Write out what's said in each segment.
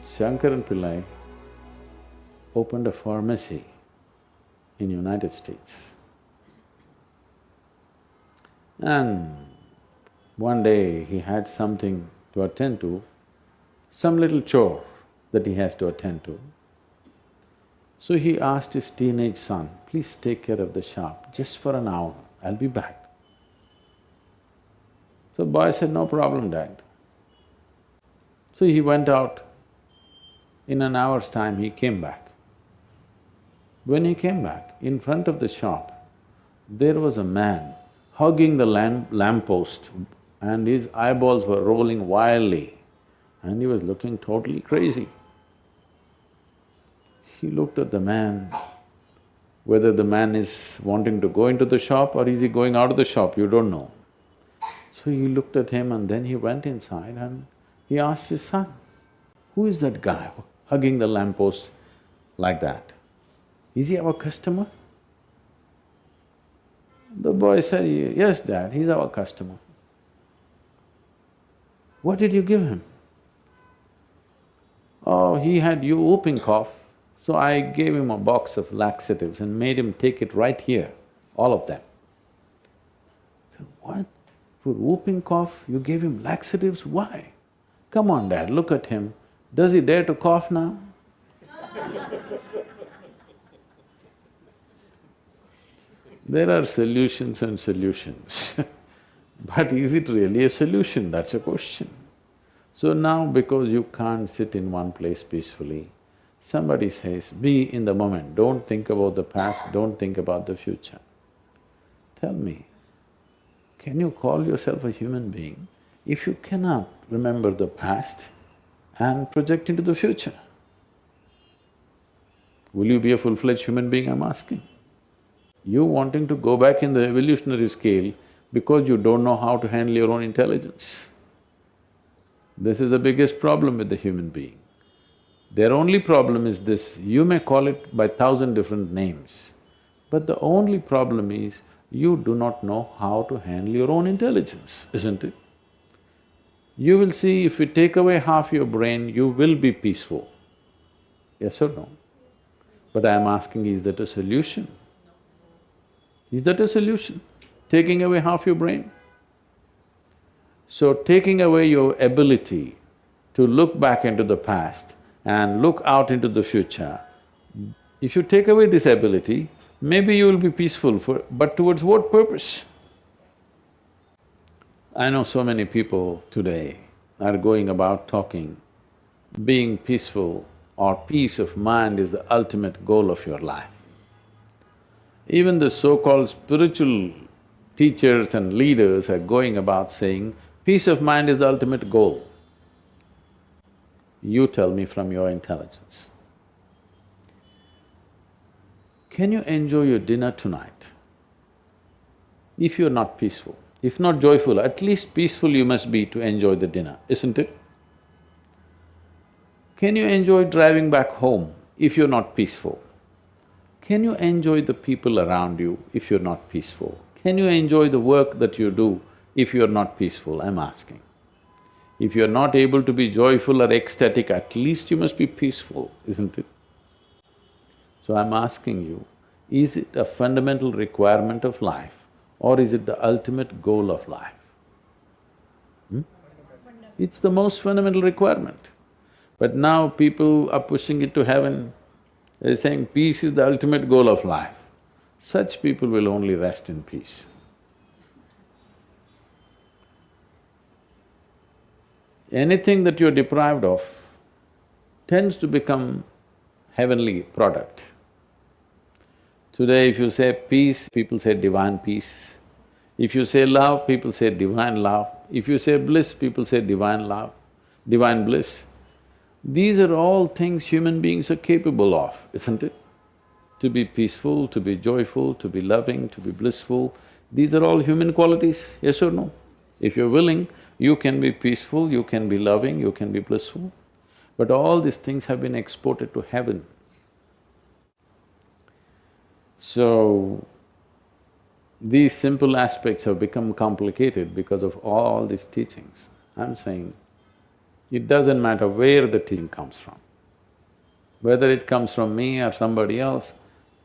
Shankaran Pillai opened a pharmacy in United States. And one day he had something to attend to, some little chore that he has to attend to. So he asked his teenage son, please take care of the shop just for an hour, I'll be back. So boy said, no problem, Dad. So he went out. In an hour's time, he came back. When he came back, in front of the shop, there was a man hugging the lamppost and his eyeballs were rolling wildly and he was looking totally crazy. He looked at the man, whether the man is wanting to go into the shop or is he going out of the shop, you don't know. So he looked at him and then he went inside and he asked his son, who is that guy hugging the lamppost like that? Is he our customer? The boy said, yes, Dad, he's our customer. What did you give him? Oh, he had whooping cough, so I gave him a box of laxatives and made him take it right here, all of them. I said, what? For whooping cough, you gave him laxatives? Why? Come on, Dad, look at him. Does he dare to cough now? There are solutions and solutions but is it really a solution? That's a question. So now because you can't sit in one place peacefully, somebody says, be in the moment, don't think about the past, don't think about the future. Tell me, can you call yourself a human being if you cannot remember the past and project into the future? Will you be a full-fledged human being, I'm asking? You wanting to go back in the evolutionary scale because you don't know how to handle your own intelligence. This is the biggest problem with the human being. Their only problem is this, you may call it by 1,000 different names, but the only problem is you do not know how to handle your own intelligence, isn't it? You will see if you take away half your brain, you will be peaceful. Yes or no? But I am asking, is that a solution? Is that a solution? Taking away half your brain? So taking away your ability to look back into the past and look out into the future, if you take away this ability, maybe you will be peaceful but towards what purpose? I know so many people today are going about talking, being peaceful or peace of mind is the ultimate goal of your life. Even the so-called spiritual teachers and leaders are going about saying, peace of mind is the ultimate goal. You tell me from your intelligence, can you enjoy your dinner tonight if you're not peaceful? If not joyful, at least peaceful you must be to enjoy the dinner, isn't it? Can you enjoy driving back home if you're not peaceful? Can you enjoy the people around you if you're not peaceful? Can you enjoy the work that you do if you're not peaceful, I'm asking. If you're not able to be joyful or ecstatic, at least you must be peaceful, isn't it? So I'm asking you, is it a fundamental requirement of life or is it the ultimate goal of life? It's the most fundamental requirement. But now people are pushing it to heaven, they're saying peace is the ultimate goal of life. Such people will only rest in peace. Anything that you're deprived of tends to become heavenly product. Today if you say peace, people say divine peace. If you say love, people say divine love. If you say bliss, people say divine love, divine bliss. These are all things human beings are capable of, isn't it? To be peaceful, to be joyful, to be loving, to be blissful, these are all human qualities, yes or no? If you're willing, you can be peaceful, you can be loving, you can be blissful. But all these things have been exported to heaven. So, these simple aspects have become complicated because of all these teachings. I'm saying, It doesn't matter where the teaching comes from. Whether it comes from me or somebody else,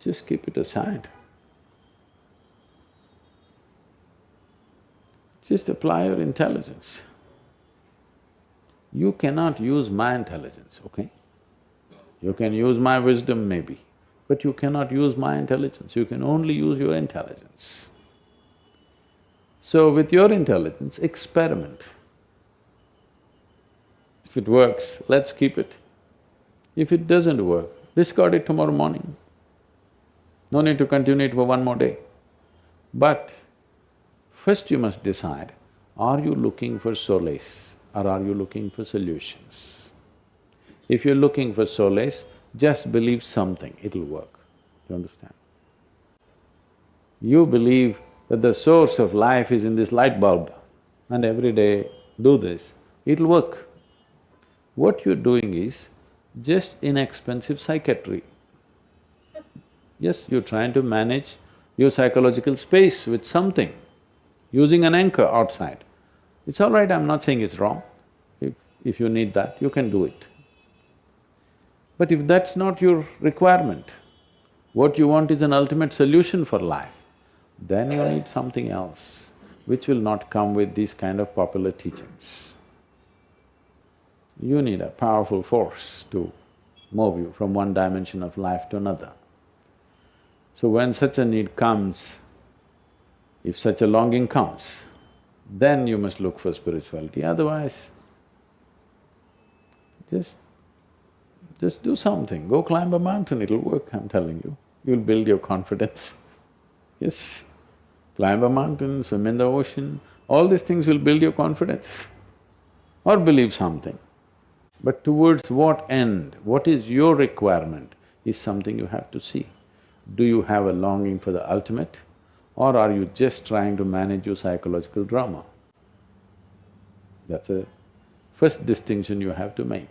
just keep it aside. Just apply your intelligence. You cannot use my intelligence, okay? You can use my wisdom maybe, but you cannot use my intelligence, you can only use your intelligence. So with your intelligence, experiment. If it works, let's keep it. If it doesn't work, discard it tomorrow morning. No need to continue it for one more day. But first you must decide, are you looking for solace or are you looking for solutions? If you're looking for solace, just believe something, it'll work. You understand? You believe that the source of life is in this light bulb and every day do this, it'll work. What you're doing is just inexpensive psychiatry. Yes, you're trying to manage your psychological space with something, using an anchor outside. It's all right, I'm not saying it's wrong. If you need that, you can do it. But if that's not your requirement, what you want is an ultimate solution for life, then you need something else, which will not come with these kind of popular teachings. You need a powerful force to move you from one dimension of life to another. So when such a need comes, if such a longing comes, then you must look for spirituality, otherwise just do something, go climb a mountain, it'll work, I'm telling you. You'll build your confidence. Yes, climb a mountain, swim in the ocean, all these things will build your confidence. Or believe something. But towards what end, what is your requirement is something you have to see. Do you have a longing for the ultimate or are you just trying to manage your psychological drama? That's a first distinction you have to make.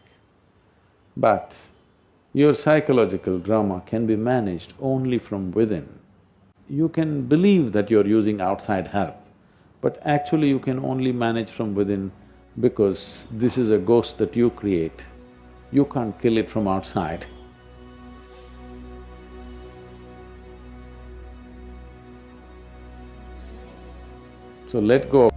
But your psychological drama can be managed only from within. You can believe that you're using outside help, but actually you can only manage from within because this is a ghost that you create. You can't kill it from outside. So let go.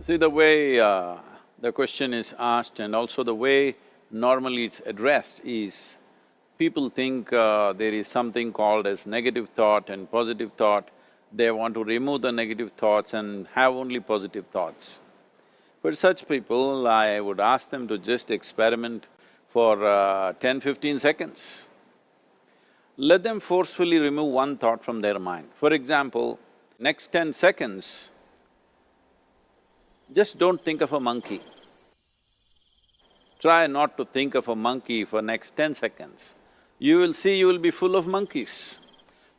See, the way the question is asked and also the way normally it's addressed is, people think there is something called as negative thought and positive thought. They want to remove the negative thoughts and have only positive thoughts. For such people, I would ask them to just experiment for 10-15 seconds. Let them forcefully remove one thought from their mind. For example, next 10 seconds, just don't think of a monkey. Try not to think of a monkey for next 10 seconds. You will see you will be full of monkeys.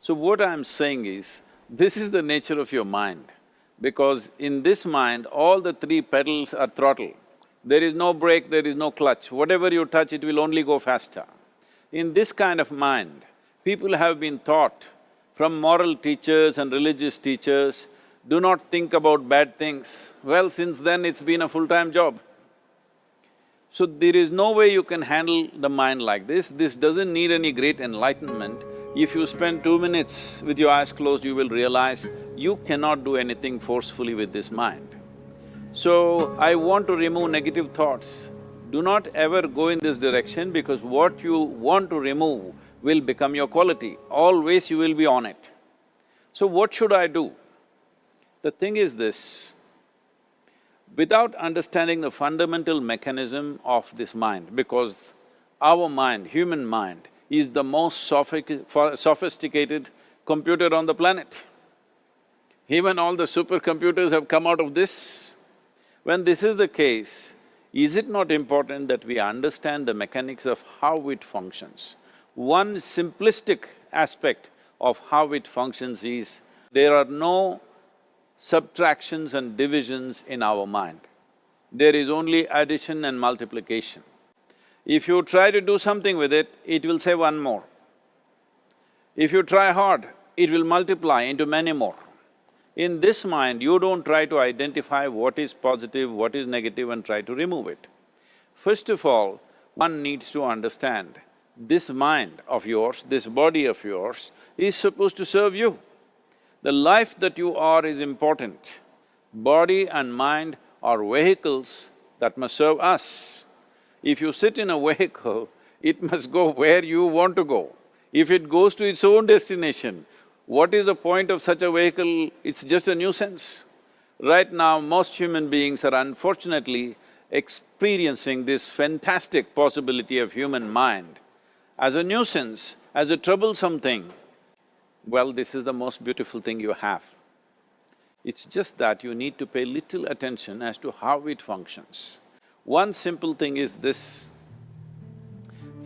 So what I'm saying is, this is the nature of your mind, because in this mind, all the three pedals are throttle. There is no brake, there is no clutch. Whatever you touch, it will only go faster. In this kind of mind, people have been taught from moral teachers and religious teachers, do not think about bad things. Well, since then it's been a full-time job. So there is no way you can handle the mind like this. This doesn't need any great enlightenment. If you spend 2 minutes with your eyes closed, you will realize you cannot do anything forcefully with this mind. So, I want to remove negative thoughts. Do not ever go in this direction because what you want to remove will become your quality. Always you will be on it. So what should I do? The thing is this, without understanding the fundamental mechanism of this mind, because our mind, human mind, is the most sophisticated computer on the planet. Even all the supercomputers have come out of this. When this is the case, is it not important that we understand the mechanics of how it functions? One simplistic aspect of how it functions is, there are no subtractions and divisions in our mind. There is only addition and multiplication. If you try to do something with it, it will say one more. If you try hard, it will multiply into many more. In this mind, you don't try to identify what is positive, what is negative and try to remove it. First of all, one needs to understand this mind of yours, this body of yours is supposed to serve you. The life that you are is important. Body and mind are vehicles that must serve us. If you sit in a vehicle, it must go where you want to go. If it goes to its own destination, what is the point of such a vehicle? It's just a nuisance. Right now, most human beings are unfortunately experiencing this fantastic possibility of human mind as a nuisance, as a troublesome thing. Well, this is the most beautiful thing you have. It's just that you need to pay little attention as to how it functions. One simple thing is this.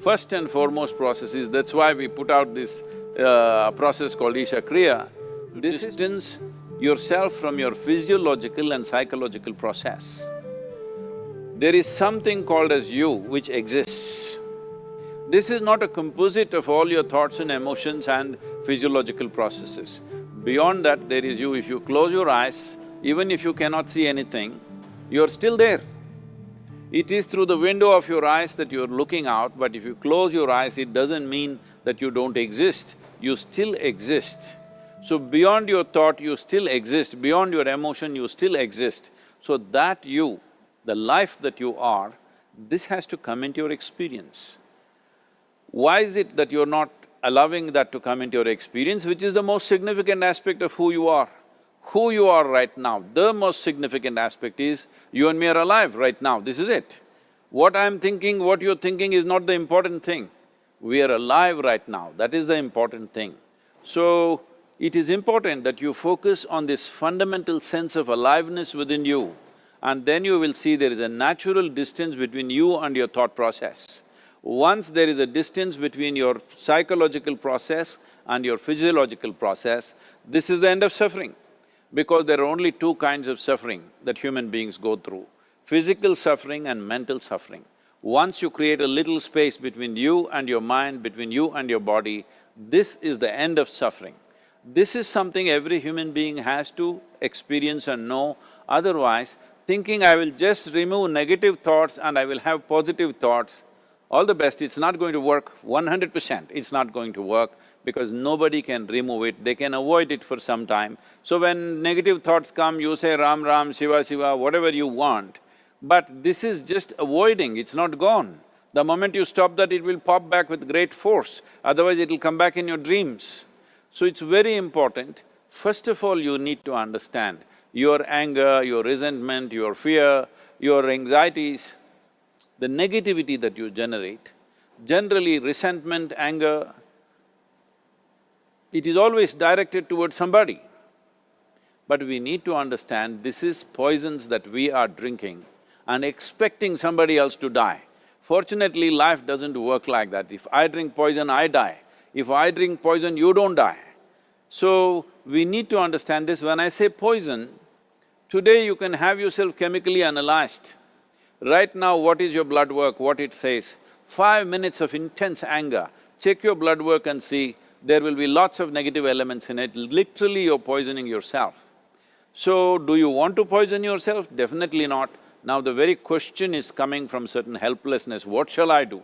First and foremost process is, that's why we put out this process called Isha Kriya, distance yourself from your physiological and psychological process. There is something called as you which exists. This is not a composite of all your thoughts and emotions and physiological processes. Beyond that, there is you. If you close your eyes, even if you cannot see anything, you're still there. It is through the window of your eyes that you're looking out, but if you close your eyes, it doesn't mean that you don't exist, you still exist. So beyond your thought, you still exist, beyond your emotion, you still exist. So that you, the life that you are, this has to come into your experience. Why is it that you're not allowing that to come into your experience, which is the most significant aspect of who you are? Who you are right now, the most significant aspect is, you and me are alive right now, this is it. What I'm thinking, what you're thinking is not the important thing. We are alive right now, that is the important thing. So, it is important that you focus on this fundamental sense of aliveness within you, and then you will see there is a natural distance between you and your thought process. Once there is a distance between your psychological process and your physiological process, this is the end of suffering. Because there are only two kinds of suffering that human beings go through, physical suffering and mental suffering. Once you create a little space between you and your mind, between you and your body, this is the end of suffering. This is something every human being has to experience and know, otherwise thinking I will just remove negative thoughts and I will have positive thoughts, all the best, it's not going to work 100%, it's not going to work because nobody can remove it, they can avoid it for some time. So when negative thoughts come, you say Ram Ram, Shiva Shiva, whatever you want, but this is just avoiding, it's not gone. The moment you stop that, it will pop back with great force, otherwise it'll come back in your dreams. So it's very important, first of all you need to understand your anger, your resentment, your fear, your anxieties, the negativity that you generate, generally resentment, anger, it is always directed towards somebody. But we need to understand this is poisons that we are drinking and expecting somebody else to die. Fortunately, life doesn't work like that. If I drink poison, I die. If I drink poison, you don't die. So, we need to understand this. When I say poison, today you can have yourself chemically analyzed. Right now, what is your blood work, what it says? 5 minutes of intense anger, check your blood work and see, there will be lots of negative elements in it, literally you're poisoning yourself. So, do you want to poison yourself? Definitely not. Now the very question is coming from certain helplessness, what shall I do?